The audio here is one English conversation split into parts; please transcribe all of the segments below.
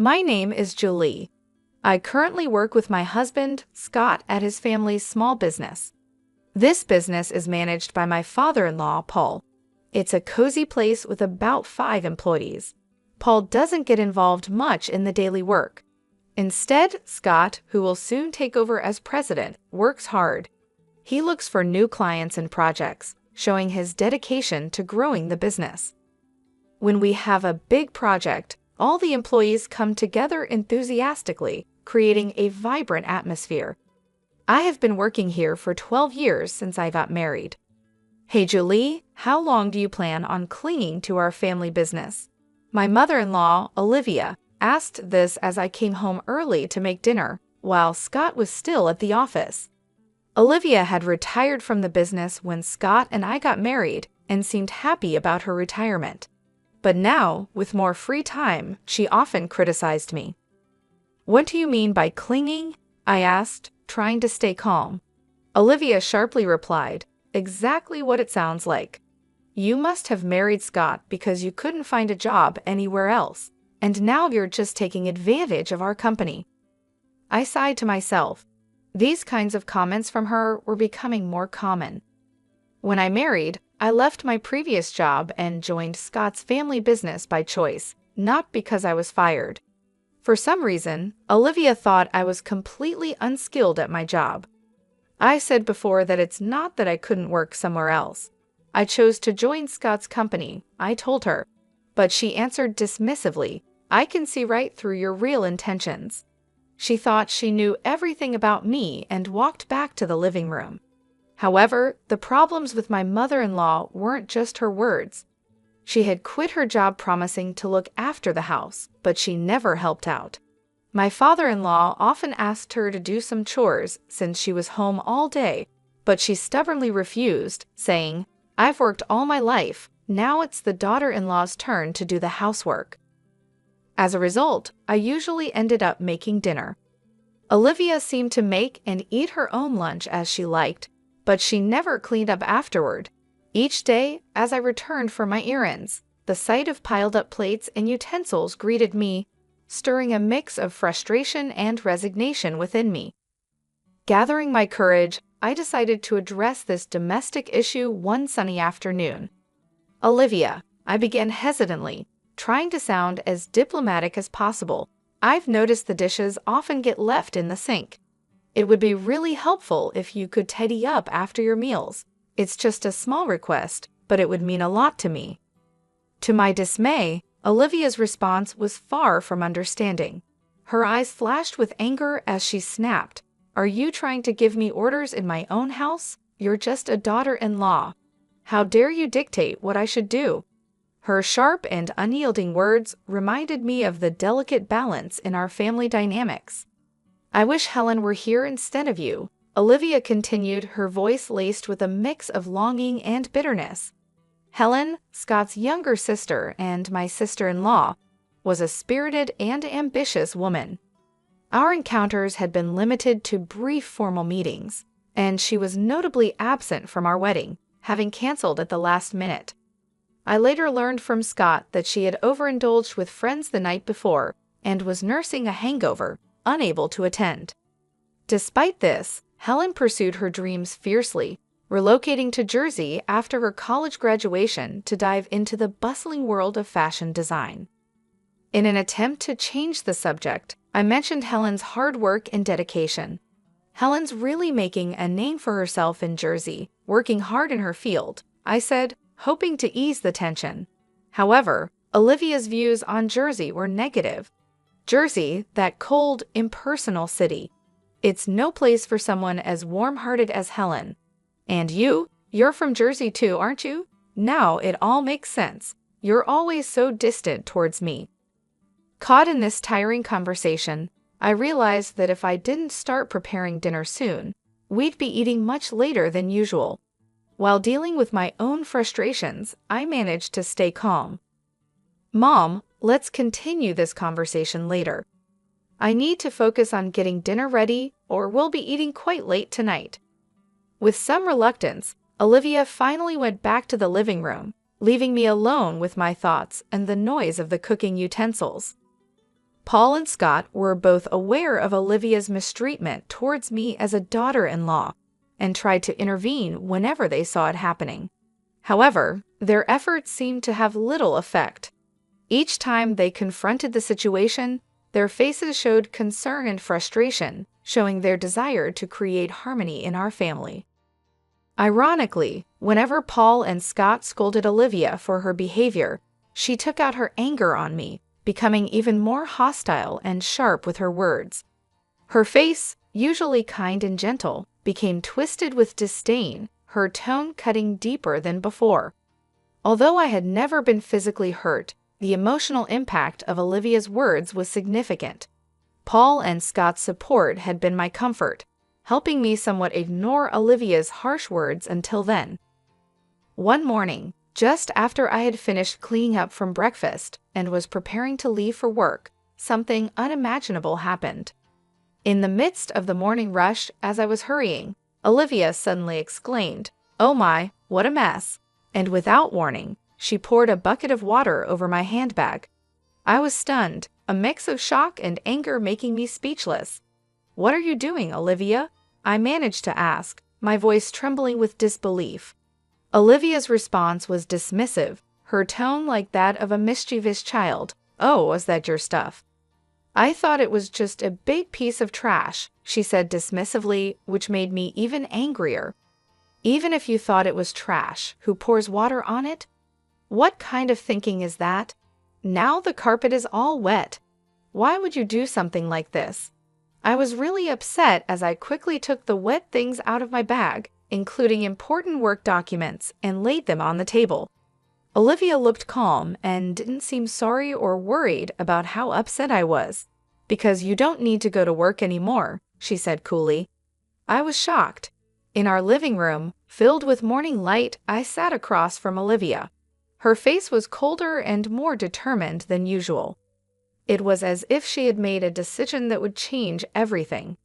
My name is Julie. I currently work with my husband, Scott, at his family's small business. This business is managed by my father-in-law, Paul. It's a cozy place with about 5 employees. Paul doesn't get involved much in the daily work. Instead, Scott, who will soon take over as president, works hard. He looks for new clients and projects, showing his dedication to growing the business. When we have a big project, all the employees come together enthusiastically, creating a vibrant atmosphere. I have been working here for 12 years since I got married. Hey Julie, how long do you plan on clinging to our family business? My mother-in-law, Olivia, asked this as I came home early to make dinner, while Scott was still at the office. Olivia had retired from the business when Scott and I got married and seemed happy about her retirement. But now, with more free time, she often criticized me. "What do you mean by clinging?" I asked, trying to stay calm. Olivia sharply replied, "Exactly what it sounds like. You must have married Scott because you couldn't find a job anywhere else, and now you're just taking advantage of our company." I sighed to myself. These kinds of comments from her were becoming more common. When I married, I left my previous job and joined Scott's family business by choice, not because I was fired. For some reason, Olivia thought I was completely unskilled at my job. I said before that it's not that I couldn't work somewhere else. I chose to join Scott's company, I told her. But she answered dismissively, "I can see right through your real intentions." She thought she knew everything about me and walked back to the living room. However, the problems with my mother-in-law weren't just her words. She had quit her job promising to look after the house, but she never helped out. My father-in-law often asked her to do some chores since she was home all day, but she stubbornly refused, saying, "I've worked all my life, now it's the daughter-in-law's turn to do the housework." As a result, I usually ended up making dinner. Olivia seemed to make and eat her own lunch as she liked, but she never cleaned up afterward. Each day, as I returned for my errands, the sight of piled-up plates and utensils greeted me, stirring a mix of frustration and resignation within me. Gathering my courage, I decided to address this domestic issue one sunny afternoon. "Olivia," I began hesitantly, trying to sound as diplomatic as possible, "I've noticed the dishes often get left in the sink. It would be really helpful if you could tidy up after your meals. It's just a small request, but it would mean a lot to me." To my dismay, Olivia's response was far from understanding. Her eyes flashed with anger as she snapped, "Are you trying to give me orders in my own house? You're just a daughter-in-law. How dare you dictate what I should do?" Her sharp and unyielding words reminded me of the delicate balance in our family dynamics. "I wish Helen were here instead of you," Olivia continued, her voice laced with a mix of longing and bitterness. Helen, Scott's younger sister and my sister-in-law, was a spirited and ambitious woman. Our encounters had been limited to brief formal meetings, and she was notably absent from our wedding, having canceled at the last minute. I later learned from Scott that she had overindulged with friends the night before and was nursing a hangover, unable to attend. Despite this, Helen pursued her dreams fiercely, relocating to Jersey after her college graduation to dive into the bustling world of fashion design. In an attempt to change the subject, I mentioned Helen's hard work and dedication. "Helen's really making a name for herself in Jersey, working hard in her field," I said, hoping to ease the tension. However, Olivia's views on Jersey were negative. Jersey, that cold, impersonal city. It's no place for someone as warm-hearted as Helen. "And you're from Jersey too, aren't you? Now it all makes sense. You're always so distant towards me." Caught in this tiring conversation, I realized that if I didn't start preparing dinner soon, we'd be eating much later than usual. While dealing with my own frustrations, I managed to stay calm. "Mom, let's continue this conversation later. I need to focus on getting dinner ready, or we'll be eating quite late tonight." With some reluctance, Olivia finally went back to the living room, leaving me alone with my thoughts and the noise of the cooking utensils. Paul and Scott were both aware of Olivia's mistreatment towards me as a daughter-in-law and tried to intervene whenever they saw it happening. However, their efforts seemed to have little effect. Each time they confronted the situation, their faces showed concern and frustration, showing their desire to create harmony in our family. Ironically, whenever Paul and Scott scolded Olivia for her behavior, she took out her anger on me, becoming even more hostile and sharp with her words. Her face, usually kind and gentle, became twisted with disdain, her tone cutting deeper than before. Although I had never been physically hurt, the emotional impact of Olivia's words was significant. Paul and Scott's support had been my comfort, helping me somewhat ignore Olivia's harsh words until then. One morning, just after I had finished cleaning up from breakfast and was preparing to leave for work, something unimaginable happened. In the midst of the morning rush, as I was hurrying, Olivia suddenly exclaimed, "Oh my, what a mess!" And without warning, she poured a bucket of water over my handbag. I was stunned, a mix of shock and anger making me speechless. "What are you doing, Olivia?" I managed to ask, my voice trembling with disbelief. Olivia's response was dismissive, her tone like that of a mischievous child. "Oh, was that your stuff?" "I thought it was just a big piece of trash," she said dismissively, which made me even angrier. "Even if you thought it was trash, who pours water on it? What kind of thinking is that? Now the carpet is all wet. Why would you do something like this?" I was really upset as I quickly took the wet things out of my bag, including important work documents, and laid them on the table. Olivia looked calm and didn't seem sorry or worried about how upset I was. "Because you don't need to go to work anymore," she said coolly. I was shocked. In our living room, filled with morning light, I sat across from Olivia. Her face was colder and more determined than usual. It was as if she had made a decision that would change everything.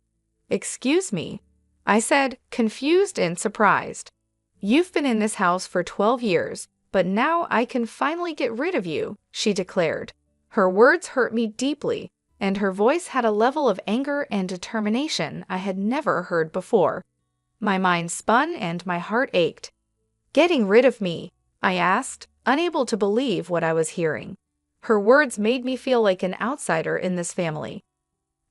"Excuse me," I said, confused and surprised. "You've been in this house for 12 years, but now I can finally get rid of you," she declared. Her words hurt me deeply, and her voice had a level of anger and determination I had never heard before. My mind spun and my heart ached. "Getting rid of me?" I asked, unable to believe what I was hearing. Her words made me feel like an outsider in this family.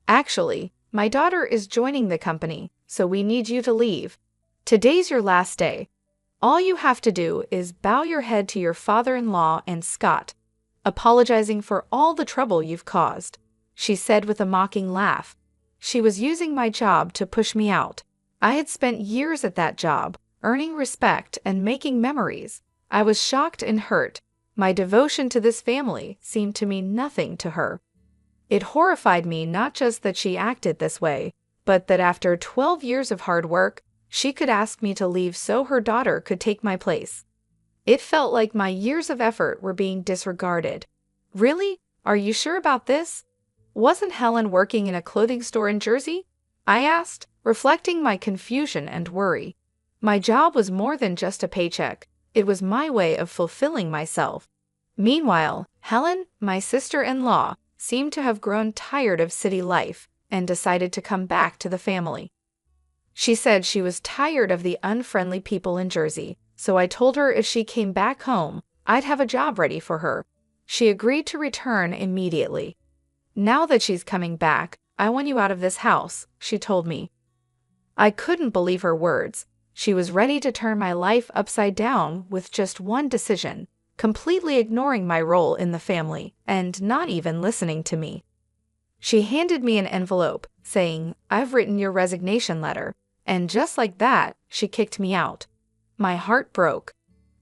"Actually, my daughter is joining the company, so we need you to leave. Today's your last day. All you have to do is bow your head to your father-in-law and Scott, apologizing for all the trouble you've caused," she said with a mocking laugh. She was using my job to push me out. I had spent years at that job, earning respect and making memories. I was shocked and hurt. My devotion to this family seemed to mean nothing to her. It horrified me not just that she acted this way, but that after 12 years of hard work, she could ask me to leave so her daughter could take my place. It felt like my years of effort were being disregarded. "Really? Are you sure about this? Wasn't Helen working in a clothing store in Jersey?" I asked, reflecting my confusion and worry. My job was more than just a paycheck. It was my way of fulfilling myself. Meanwhile, Helen, my sister-in-law, seemed to have grown tired of city life and decided to come back to the family. She said she was tired of the unfriendly people in Jersey, so I told her if she came back home, I'd have a job ready for her. She agreed to return immediately. "Now that she's coming back, I want you out of this house," she told me. I couldn't believe her words. She was ready to turn my life upside down with just one decision, completely ignoring my role in the family and not even listening to me. She handed me an envelope, saying, "I've written your resignation letter," and just like that, she kicked me out. My heart broke.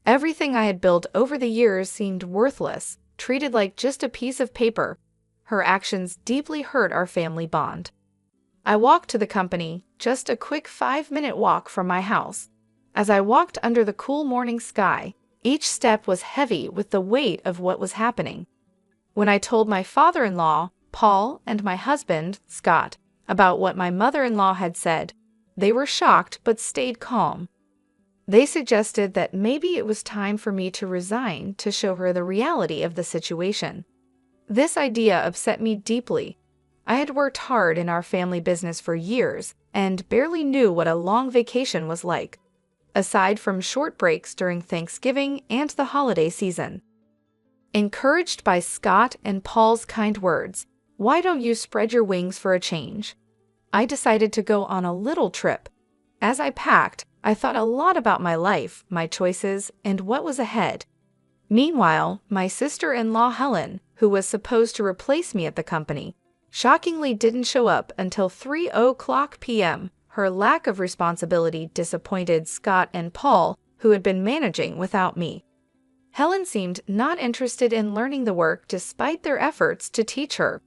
Everything I had built over the years seemed worthless, treated like just a piece of paper. Her actions deeply hurt our family bond. I walked to the company, just a quick 5-minute walk from my house. As I walked under the cool morning sky, each step was heavy with the weight of what was happening. When I told my father-in-law, Paul, and my husband, Scott, about what my mother-in-law had said, they were shocked but stayed calm. They suggested that maybe it was time for me to resign to show her the reality of the situation. This idea upset me deeply. I had worked hard in our family business for years and barely knew what a long vacation was like, aside from short breaks during Thanksgiving and the holiday season. Encouraged by Scott and Paul's kind words, "Why don't you spread your wings for a change?" I decided to go on a little trip. As I packed, I thought a lot about my life, my choices, and what was ahead. Meanwhile, my sister-in-law Helen, who was supposed to replace me at the company, shockingly didn't show up until 3:00 p.m. Her lack of responsibility disappointed Scott and Paul, who had been managing without me. Helen seemed not interested in learning the work despite their efforts to teach her.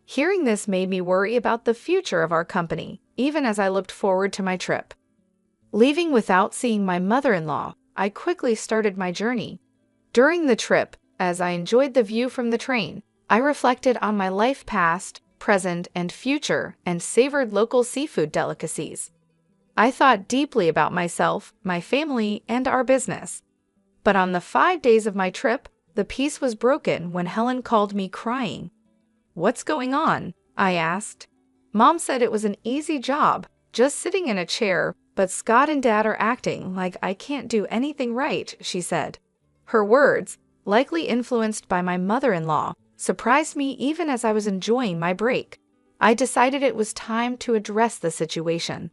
Hearing this made me worry about the future of our company, even as I looked forward to my trip. Leaving without seeing my mother-in-law, I quickly started my journey. During the trip, as I enjoyed the view from the train, I reflected on my life past, present, and future, and savored local seafood delicacies. I thought deeply about myself, my family, and our business. But on the 5 days of my trip, the peace was broken when Helen called me crying. "What's going on?" I asked. "Mom said it was an easy job, just sitting in a chair, but Scott and Dad are acting like I can't do anything right," she said. Her words, likely influenced by my mother-in-law, surprised me even as I was enjoying my break. I decided it was time to address the situation.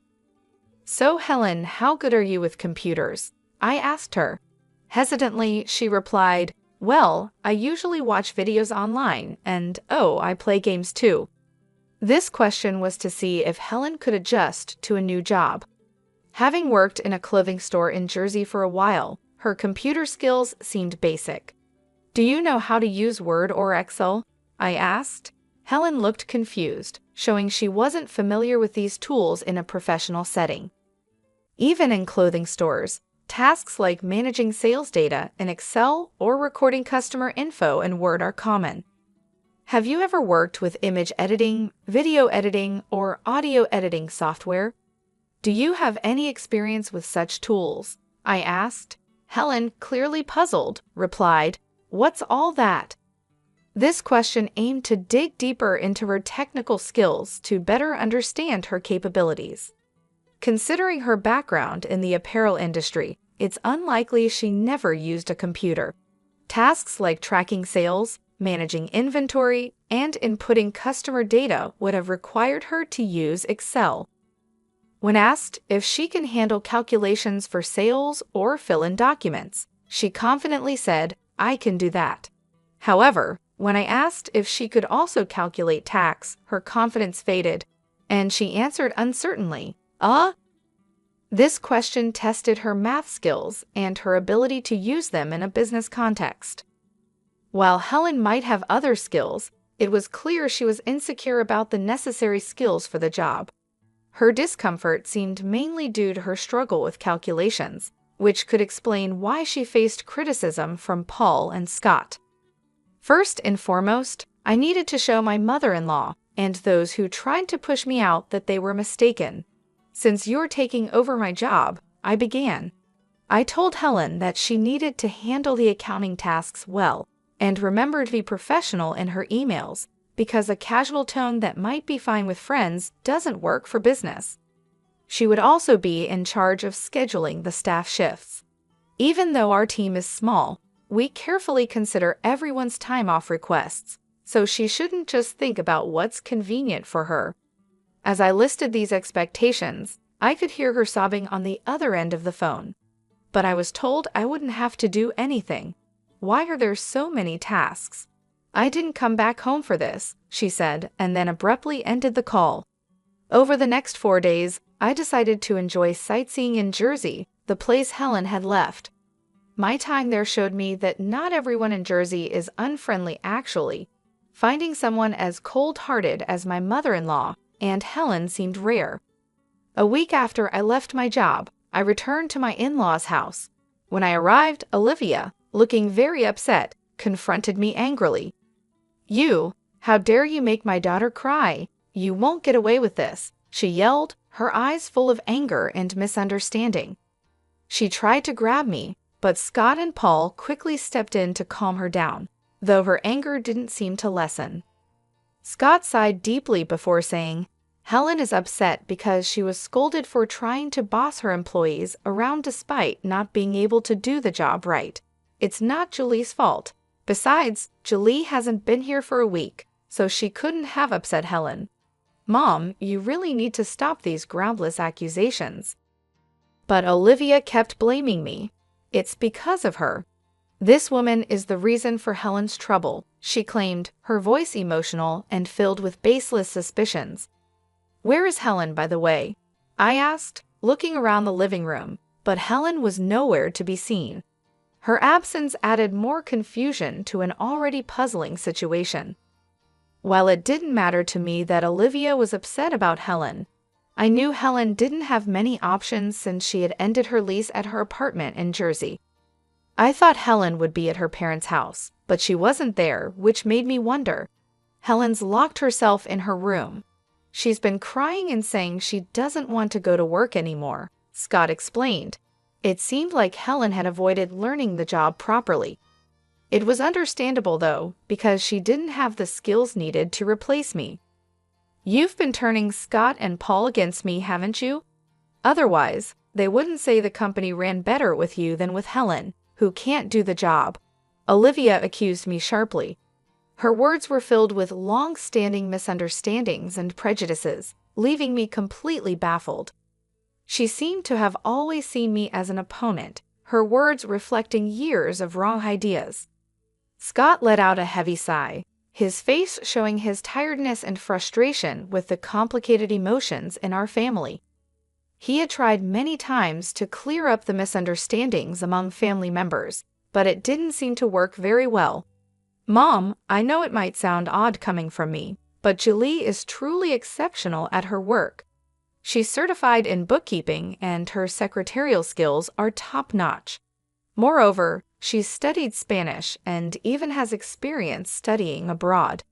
"So, Helen, how good are you with computers?" I asked her. Hesitantly, she replied, "Well, I usually watch videos online, and I play games too." This question was to see if Helen could adjust to a new job. Having worked in a clothing store in Jersey for a while, her computer skills seemed basic. "Do you know how to use Word or Excel?" I asked. Helen looked confused, showing she wasn't familiar with these tools in a professional setting. Even in clothing stores, tasks like managing sales data in Excel or recording customer info in Word are common. Have you ever worked with image editing, video editing, or audio editing software? Do you have any experience with such tools? I asked. Helen, clearly puzzled, replied, "What's all that?" This question aimed to dig deeper into her technical skills to better understand her capabilities. Considering her background in the apparel industry, it's unlikely she never used a computer. Tasks like tracking sales, managing inventory, and inputting customer data would have required her to use Excel. When asked if she can handle calculations for sales or fill in documents, she confidently said, "I can do that." However, when I asked if she could also calculate tax, her confidence faded, and she answered uncertainly, This question tested her math skills and her ability to use them in a business context. While Helen might have other skills, it was clear she was insecure about the necessary skills for the job. Her discomfort seemed mainly due to her struggle with calculations, which could explain why she faced criticism from Paul and Scott. First and foremost, I needed to show my mother-in-law and those who tried to push me out that they were mistaken. "Since you're taking over my job," I began. I told Helen that she needed to handle the accounting tasks well and remember to be professional in her emails, because a casual tone that might be fine with friends doesn't work for business. She would also be in charge of scheduling the staff shifts. Even though our team is small, we carefully consider everyone's time off requests, so she shouldn't just think about what's convenient for her. As I listed these expectations, I could hear her sobbing on the other end of the phone. But I was told I wouldn't have to do anything. "Why are there so many tasks?" "I didn't come back home for this," she said, and then abruptly ended the call. Over the next 4 days, I decided to enjoy sightseeing in Jersey, the place Helen had left. My time there showed me that not everyone in Jersey is unfriendly actually. Finding someone as cold-hearted as my mother-in-law and Helen seemed rare. A week after I left my job, I returned to my in-laws' house. When I arrived, Olivia, looking very upset, confronted me angrily. How dare you make my daughter cry? You won't get away with this," she yelled, her eyes full of anger and misunderstanding. She tried to grab me, but Scott and Paul quickly stepped in to calm her down. though her anger didn't seem to lessen. Scott sighed deeply before saying, Helen is upset because she was scolded for trying to boss her employees around despite not being able to do the job right. It's not Julie's fault. Besides, Julie hasn't been here for a week, so she couldn't have upset Helen. Mom, you really need to stop these groundless accusations. But Olivia kept blaming me. It's because of her. This woman is the reason for Helen's trouble, she claimed, her voice emotional and filled with baseless suspicions. Where is Helen, by the way? I asked, looking around the living room, but Helen was nowhere to be seen. Her absence added more confusion to an already puzzling situation. While it didn't matter to me that Olivia was upset about Helen, I knew Helen didn't have many options since she had ended her lease at her apartment in Jersey. I thought Helen would be at her parents' house, but she wasn't there, which made me wonder. Helen's locked herself in her room. She's been crying and saying she doesn't want to go to work anymore, Scott explained. It seemed like Helen had avoided learning the job properly. It was understandable, though, because she didn't have the skills needed to replace me. You've been turning Scott and Paul against me, haven't you? Otherwise, they wouldn't say the company ran better with you than with Helen, who can't do the job. Olivia accused me sharply. Her words were filled with long-standing misunderstandings and prejudices, leaving me completely baffled. She seemed to have always seen me as an opponent, her words reflecting years of wrong ideas. Scott let out a heavy sigh, his face showing his tiredness and frustration with the complicated emotions in our family. He had tried many times to clear up the misunderstandings among family members, but it didn't seem to work very well. Mom, I know it might sound odd coming from me, but Julie is truly exceptional at her work. She's certified in bookkeeping and her secretarial skills are top-notch. Moreover, she's studied Spanish and even has experience studying abroad.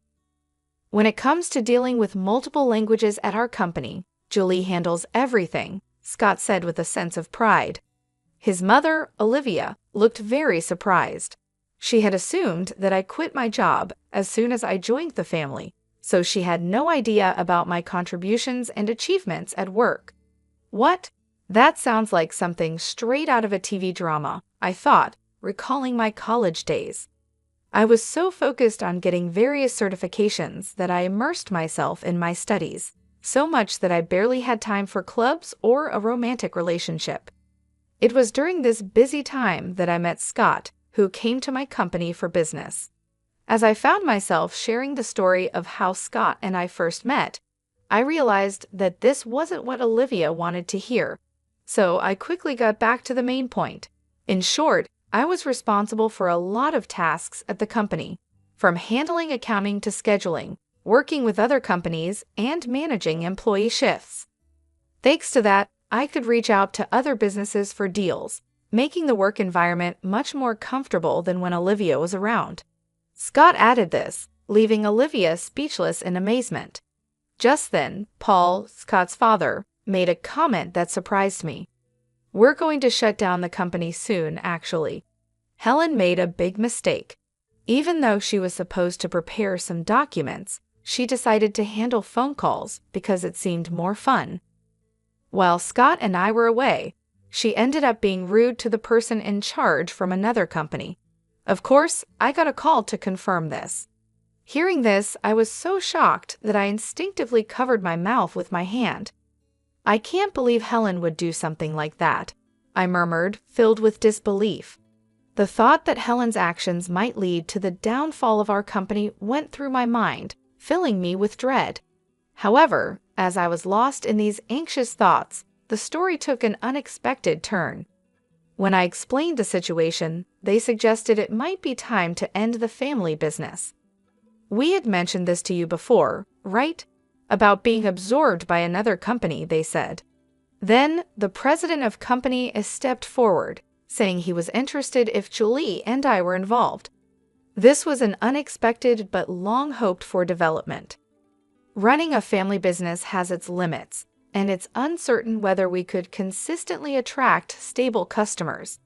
When it comes to dealing with multiple languages at our company, Julie handles everything, Scott said with a sense of pride. His mother, Olivia, looked very surprised. She had assumed that I quit my job as soon as I joined the family, so she had no idea about my contributions and achievements at work. What? That sounds like something straight out of a TV drama, I thought, recalling my college days. I was so focused on getting various certifications that I immersed myself in my studies, so much that I barely had time for clubs or a romantic relationship. It was during this busy time that I met Scott, who came to my company for business. As I found myself sharing the story of how Scott and I first met, I realized that this wasn't what Olivia wanted to hear, so I quickly got back to the main point. In short, I was responsible for a lot of tasks at the company, from handling accounting to scheduling, working with other companies, and managing employee shifts. Thanks to that, I could reach out to other businesses for deals, making the work environment much more comfortable than when Olivia was around. Scott added this, leaving Olivia speechless in amazement. Just then, Paul, Scott's father, made a comment that surprised me. We're going to shut down the company soon, actually. Helen made a big mistake. Even though she was supposed to prepare some documents, she decided to handle phone calls because it seemed more fun. While Scott and I were away, she ended up being rude to the person in charge from another company. Of course, I got a call to confirm this. Hearing this, I was so shocked that I instinctively covered my mouth with my hand. I can't believe Helen would do something like that, I murmured, filled with disbelief. The thought that Helen's actions might lead to the downfall of our company went through my mind, filling me with dread. However, as I was lost in these anxious thoughts, the story took an unexpected turn. When I explained the situation, they suggested it might be time to end the family business. We had mentioned this to you before, right? About being absorbed by another company, they said. Then, the president of company stepped forward, saying he was interested if Julie and I were involved. This was an unexpected but long-hoped-for development. Running a family business has its limits, and it's uncertain whether we could consistently attract stable customers.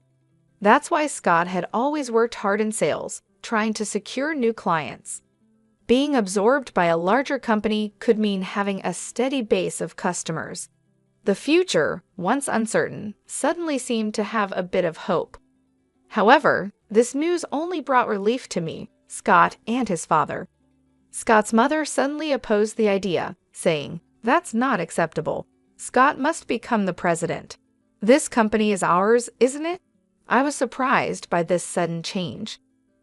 That's why Scott had always worked hard in sales, trying to secure new clients. Being absorbed by a larger company could mean having a steady base of customers. The future, once uncertain, suddenly seemed to have a bit of hope. However, this news only brought relief to me, Scott, and his father. Scott's mother suddenly opposed the idea, saying, "That's not acceptable. Scott must become the president. This company is ours, isn't it?" I was surprised by this sudden change.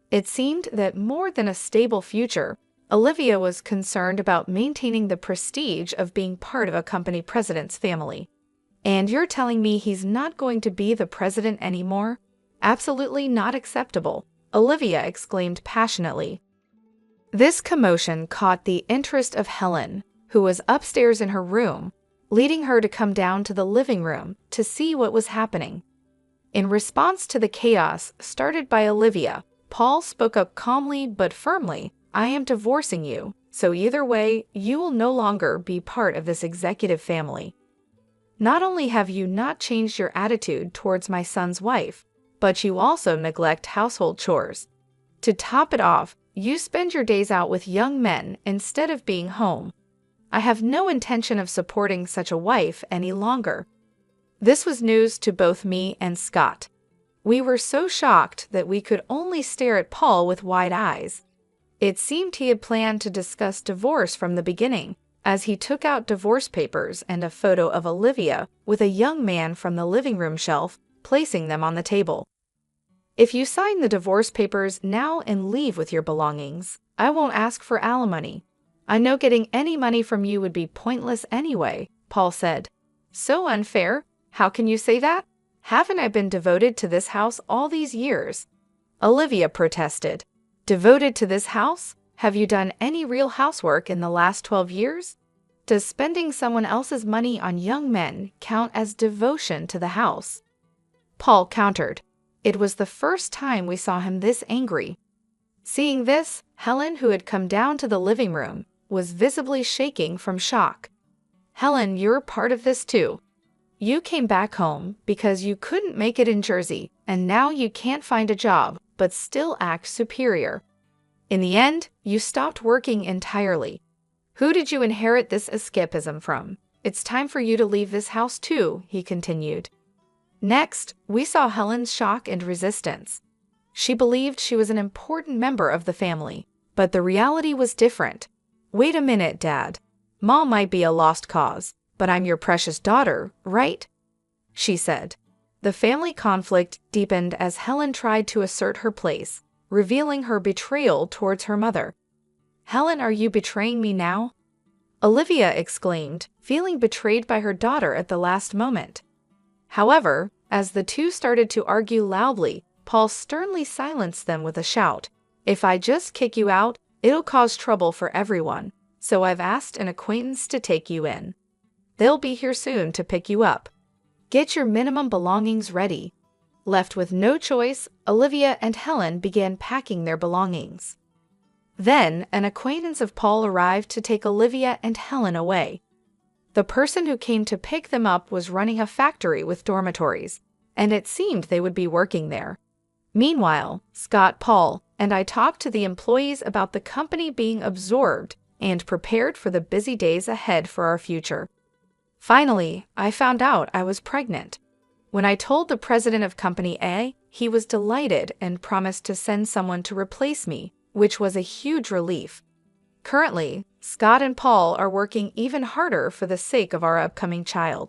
It seemed that more than a stable future, Olivia was concerned about maintaining the prestige of being part of a company president's family. "And you're telling me he's not going to be the president anymore? Absolutely not acceptable," Olivia exclaimed passionately. This commotion caught the interest of Helen, who was upstairs in her room, leading her to come down to the living room to see what was happening. In response to the chaos started by Olivia, Paul spoke up calmly but firmly, "I am divorcing you, so either way, you will no longer be part of this executive family. Not only have you not changed your attitude towards my son's wife, but you also neglect household chores. To top it off, you spend your days out with young men instead of being home. I have no intention of supporting such a wife any longer." This was news to both me and Scott. We were so shocked that we could only stare at Paul with wide eyes. It seemed he had planned to discuss divorce from the beginning, as he took out divorce papers and a photo of Olivia with a young man from the living room shelf, placing them on the table. "If you sign the divorce papers now and leave with your belongings, I won't ask for alimony. I know getting any money from you would be pointless anyway," Paul said. "So unfair. How can you say that? Haven't I been devoted to this house all these years?" Olivia protested. "Devoted to this house? Have you done any real housework in the last 12 years? Does spending someone else's money on young men count as devotion to the house?" Paul countered. It was the first time we saw him this angry. Seeing this, Helen, who had come down to the living room, was visibly shaking from shock. "Helen, you're part of this too. You came back home because you couldn't make it in Jersey, and now you can't find a job, but still act superior. In the end, you stopped working entirely. Who did you inherit this escapism from? It's time for you to leave this house too," he continued. Next, we saw Helen's shock and resistance. She believed she was an important member of the family, but the reality was different. "Wait a minute, Dad. Mom might be a lost cause, but I'm your precious daughter, right?" she said. The family conflict deepened as Helen tried to assert her place, revealing her betrayal towards her mother. "Helen, are you betraying me now?" Olivia exclaimed, feeling betrayed by her daughter at the last moment. However, as the two started to argue loudly, Paul sternly silenced them with a shout. "If I just kick you out, it'll cause trouble for everyone, so I've asked an acquaintance to take you in. They'll be here soon to pick you up. Get your minimum belongings ready." Left with no choice, Olivia and Helen began packing their belongings. Then, an acquaintance of Paul arrived to take Olivia and Helen away. The person who came to pick them up was running a factory with dormitories, and it seemed they would be working there. Meanwhile, Scott, Paul, and I talked to the employees about the company being absorbed and prepared for the busy days ahead for our future. Finally, I found out I was pregnant. When I told the president of Company A, he was delighted and promised to send someone to replace me, which was a huge relief. Currently, Scott and Paul are working even harder for the sake of our upcoming child.